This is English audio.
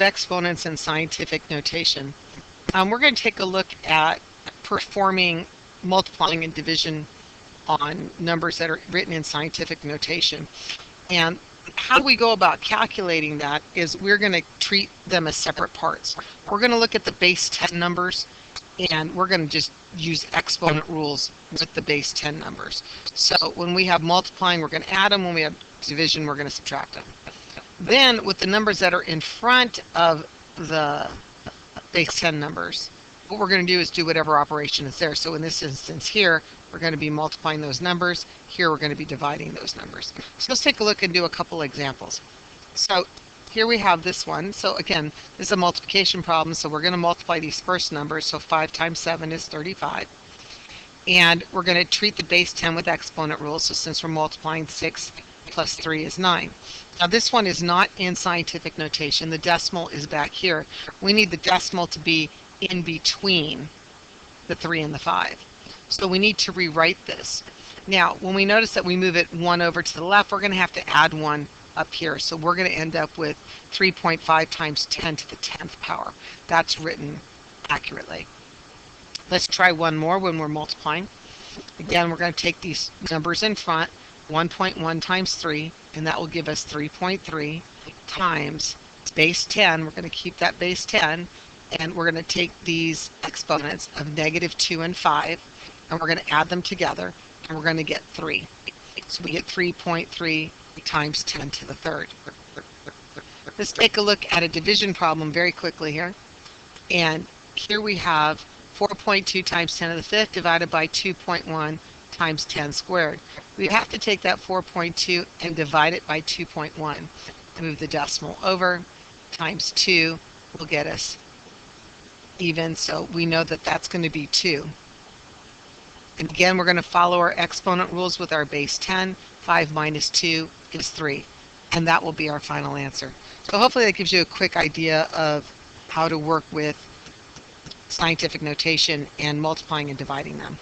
exponents in scientific notation. We're going to take a look at performing multiplying and division on numbers that are written in scientific notation. And how we go about calculating that is we're going to treat them as separate parts. We're going to look at the base 10 numbers, and we're going to just use exponent rules with the base 10 numbers. So when we have multiplying, we're going to add them. When we have division, we're going to subtract them. Then with the numbers that are in front of the base 10 numbers, what we're going to do is do whatever operation is there. So in this instance here, we're going to be multiplying those numbers. Here we're going to be dividing those numbers. So let's take a look and do a couple examples. So here we have this one. So again, this is a multiplication problem. So we're going to multiply these first numbers. So 5 times 7 is 35. And we're going to treat the base 10 with exponent rules. So since we're multiplying 6 plus 3 is 9. Now this one is not in scientific notation. The decimal is back here. We need the decimal to be in between the 3 and the 5. So we need to rewrite this. Now, when we notice that we move it 1 over to the left, we're going to have to add 1 up here. So we're going to end up with 3.5 times 10 to the 10th power. That's written accurately. Let's try one more when we're multiplying. Again, we're going to take these numbers in front, 1.1 times 3, and that will give us 3.3 times base 10. We're going to keep that base 10, and we're going to take these exponents of negative 2 and 5, and we're going to add them together, and we're going to get 3. So we get 3.3 times 10 to the third. Let's take a look at a division problem very quickly here. And here we have 4.2 times 10 to the fifth divided by 2.1 times 10 squared. We have to take that 4.2 and divide it by 2.1. Move the decimal over, times 2 will get us even, so we know that that's going to be 2. And again, we're going to follow our exponent rules with our base 10. 5 minus 2 is 3, and that will be our final answer. So hopefully that gives you a quick idea of how to work with scientific notation and multiplying and dividing them.